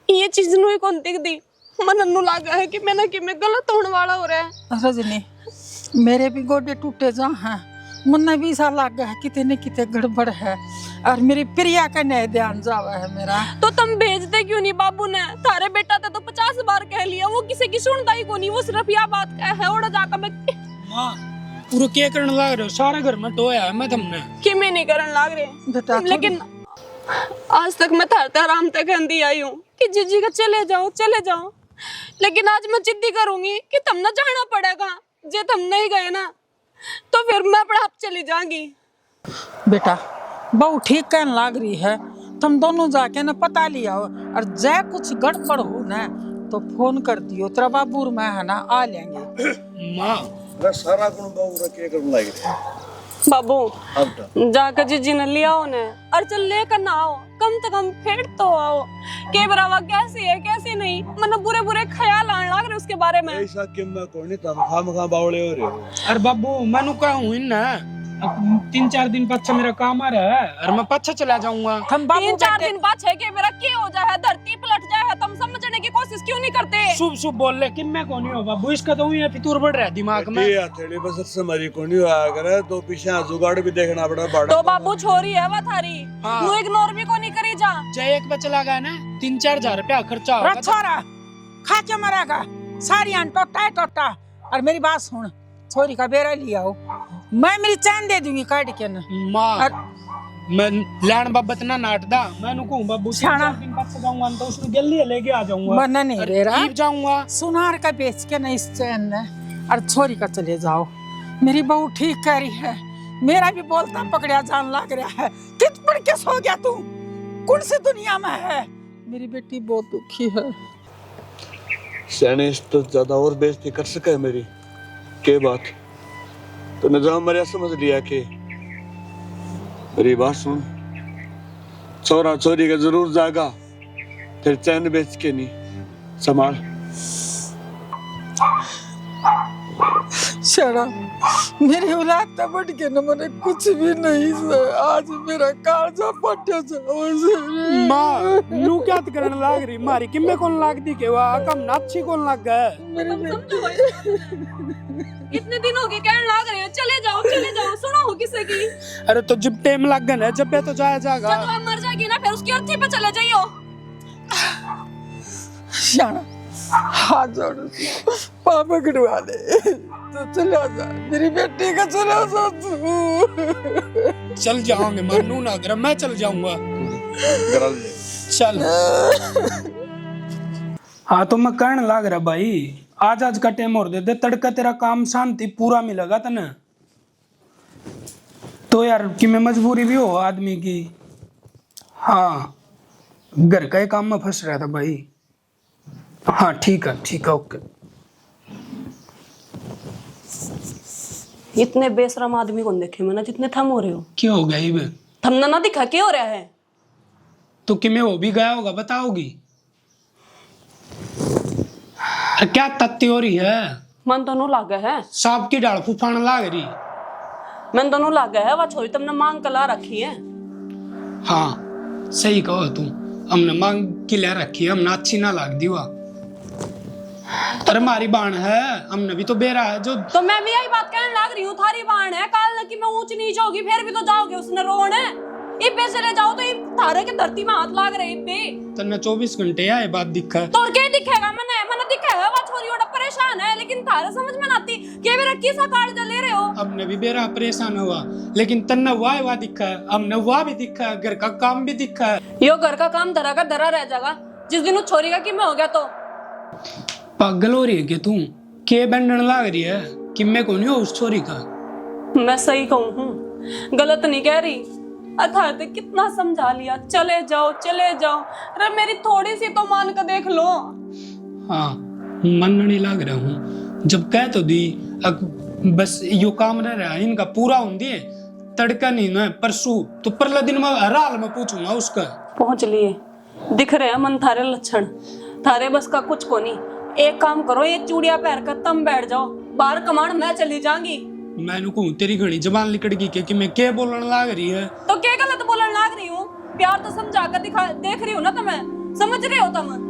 ये चीज नु कौन दिख दी, मन्नू लगा है कि मैंने कि मैं गलत होने वाला हो रहा है। रजनी मेरे भी गोडे टूटे जा हैं, मुन्ना भी सा लगा है कितने न कितने गड़बड़ है, और मेरी प्रिया का नया ध्यान जावा है मेरा। तो तुम भेजते क्यों नहीं? बाबू ने थारे बेटा था तो 50 बार कह लिया, वो किसी की सुनता ही को नहीं, वो सिर्फ यह बात कह है और जाकर मैं माँ पूरा क्या करने लग रहे हो, सारा घर में टोया है मैं तुमने कि मैं नहीं करने लग रहे, लेकिन आज तक मैं थारते आराम तक कहती आई हूँ कि जीजी का चले जाओ, लेकिन आज मैं जिद्दी करूंगी कि तुम ना जाना पड़ेगा, जे तुम नहीं गए ना तो फिर मैं अपने आप चली जाऊंगी। बेटा बहु ठीक कहने लग रही है, तुम दोनों जाके ना पता लिया हो, और जय कुछ गड़बड़ हो ना तो फोन कर दियो, तेरा बाबू और मैं है ना आ लेंगे। माँ सारा गुण बाबू रखे कर लग रहे बाबू जाकर जीजी ने लिया हो ने, और चल लेकर ना आओ, कम से कम फिर तो आओ के बराबर कैसी है कैसी नहीं, मैंने बुरे बुरे ख्याल आने लग रहे उसके बारे में। ऐसा क्यों मैं कोई नहीं, तुम खाम बावले हो रहे हो। अरे बाबू मैंने कहा हूँ ना 3-4 दिन पाछा मेरा काम आ रहा है, और मैं पाछा चला जाऊंगा। 3-4 दिन पाछे के मेरा क्या हो जाए, धरती पलट जाए, तुम समझने की कोशिश क्यों नहीं करते? शुभ बोल ले कि मैं कौन हो बाबू, इसका तो हुई फितूर बढ़ रहा है दिमाग में। ये हथेली बस समझी को नहीं हुआ करे तो पीछे जुगाड़ भी देखना पड़ा बड़ा। तो बाबू छोरी है वो थारी, नु इग्नोर भी को नहीं करी जा। जय एक बच्चा लगा ना 3-4 हजार रुपया खर्चा होगा। छोरा खा के मरेगा, सारी टोटा है टोटा, और मेरी बात सुन, छोरी का बेरा लिया हो, मैं मेरी चैन दे दूंगी काट के ना। माँ मैं लैंड बाबत ना नाटदा, मैं नु कहूं बाबू से शाना। 4 दिन बाद से जाऊंगा तो उसने गली लेके आ जाऊंगा। मना नहीं रे रहा, जाऊंगा सुनार का बेच के ना इस चैन ने, और छोरी का चले जाओ। मेरी बहू ठीक कह रही है, मेरा भी बोलता पकड़िया जान लग रहा है। कित पड़ के सो गया तू, कौन सी दुनिया में है? मेरी बेटी बहुत दुखी है। सैने इस तो ज्यादा और बेइज्जती कर सके मेरी के बात तो निजाम मेरा समझ लिया कि मेरी बात सुन, चोरा चोरी का जरूर जागा, फिर चैन बेच के नहीं संभाल। शरा मेरी औलाद तो बढ़ के न मैंने कुछ भी नहीं से, आज मेरा काजा पट्टे से माँ नू क्या करने लाग रही मारी किम्मे कौन लाग दी के वा कम नाची कौन लाग गए। इतने दिन हो गए कहने लाग रहे हो चले जाओ, सुनो हो किसी की। अरे तो जब टाइम लग गया ना, जब तो जाया जाएगा। जब आप मर जाएगी ना फिर उसकी अर्थी पे चले जाइयो। शरा हाथ जोड़ पाँव पकड़वा दे तो चला जा, मेरी बेटी का चला जा तू। चल जाओगे मनु ना कर, मैं चल जाऊंगा। चल हाँ तो मैं कहने लाग रहा भाई, आज का टाइम और दे दे, तड़का तेरा काम शांति पूरा मिलेगा तने। तो यार कि मैं मजबूरी भी हो आदमी की। हाँ घर का ही काम में फंस रहा था भाई। हाँ ठीक है ओके। इतने बेशरम आदमी को देखे मैंने जितने थम हो रहे हो। क्या हो गया ये? थमना ना दिखा क्या हो रहा है? तो कि मैं वो भी गया होगा बताओगी? क्या तत्ती हो रही है? मन दोनों लागे है, सांप की डाल फूफान लाग रही। मन दोनों लागे है, वह छोरी तुमने मांग कला रखी है। हाँ सही कहो तुम, हमने मांग की ले रखी है, हमने अच्छी ना लाग दी हुआ। अरे हमारी बाण है, हमने भी तो बेरा है जो। तो मैं भी यही बात कहने लग रही हूँ, थारी बाण है, काल की मैं ऊंच नीच होगी फिर भी तो जाओगे उसने रोन है। इब्बे चले जाओ तो थारे के धरती में हाथ लाग रहे इब्बे। तन्ने 24 घंटे आए बात दिखा तो क्या दिखेगा? मैंने दिखेगा वह छोरी ओड़ा परेशान है, लेकिन थारे समझ में ना आती के मेरा किसा कार्ड ले रहे हो। हमने भी बेरा परेशान हुआ, लेकिन तन्ने वाह दिखा है, हमने वाह भी दिखा है, घर का काम भी दिखा है। यो घर का काम धरा का धरा रह जाएगा जिस दिन उस छोरी का किम्मे हो गया तो। पागल हो रही है क्या तू? के बैंडन लाग रही है कि मैं कौन हो उस छोरी का? मैं सही कहूँ हूँ, गलत नहीं कह रही। अथार ते कितना समझा लिया, चले जाओ। अरे मेरी थोड़ी सी तो मान कर देख लो। हाँ मन नहीं लाग रहा हूँ, जब कह तो दी बस यो काम रह रहा है इनका पूरा होंगे है, तड़का नहीं ना परसों तो परला दिन में हर हाल में पूछूंगा उसका। पहुंच लिए, दिख रहे हैं मन थारे लक्षण, थारे बस का कुछ को नहीं। एक काम करो, ये चूड़िया पहन कर तुम बैठ जाओ, बाहर कमांड मैं चली जाऊंगी। मैंने कहूँ तेरी घड़ी जबान लिकड़ गई कि मैं क्या बोलने लाग रही है? तो क्या गलत बोलने लाग रही हूँ? प्यार तो समझा कर दिखा देख रही हूँ ना, तुम्हें समझ रहे हो तुम?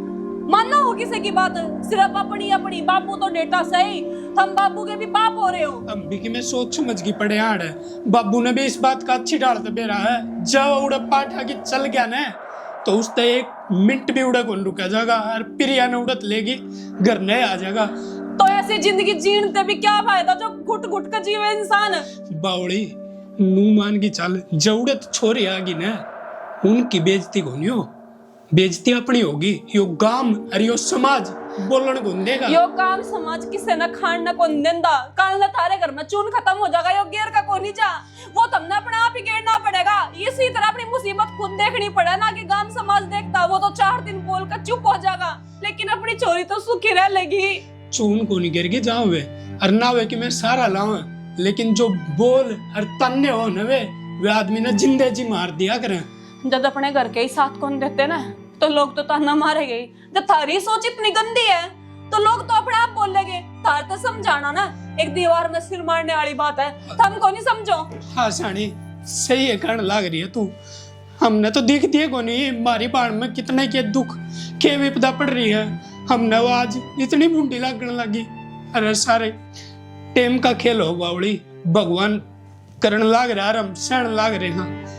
मानना हो किसी की बात, सिर्फ अपनी बापू तो डेटा सही, तुम बापू के भी बाप हो रहे हो। अब भी कि मैं सोच समझ की पड़े आड़ है, बाबू ने भी इस बात का अच्छी डाल दे रहा है। जब उड़ा पाठा की चल गया ना तो उसने 1 मिनट भी उड़ा कौन रुका जाएगा, और प्रिया ने उड़त लेगी घर नहीं आ जाएगा। तो ऐसी जिंदगी जीने भी क्या फायदा जो घुट घुट कर जीवे इंसान। बावड़ी नू मान की चल, जरूरत छोरी आगी ना उनकी बेइज्जती को नहीं हो, बेइज्जती अपनी होगी। यो गांव और यो समाज बोलन को देगा। यो काम समाज किसे न खान न कौन देंदा, काल न थारे घर में चून खत्म हो जाएगा, यो गेर का कोनी जा, वो तुमने अपने आप ही गेरना पड़ेगा। इसी तरह अपनी मुसीबत खुद देखनी पड़े ना कि गांव समाज देखता, वो तो 4 दिन बोल कर चुप हो जाएगा, लेकिन अपनी छोरी तो सुखी रह लेगी। चून को नहीं गिर के जाओ वे और ना वे कि मैं सारा लाऊं, लेकिन जो बोल और तन्ने हो न वे आदमी ने जिंदे जी मार दिया करें। जब अपने घर के ही साथ कौन देते ना तो लोग तो ताना मारेंगे। जब थारी सोच इतनी गंदी है तो लोग तो अपने आप बोलेंगे। तार तो समझाना ना, एक दीवार में सिर मारने वाली बात है, तुमको नहीं समझो। हाँ सानी सही है, कहने लाग रही है तू, हमने तो देख दिए को नहीं मारी बाण में कितने के दुख के विपदा पड़ रही है। हमने वो आज इतनी बूंदी लगने लगी। अरे सारे टेम का खेल हो बावड़ी, भगवान करने लाग रहा है, हम सहन लाग रहे हैं।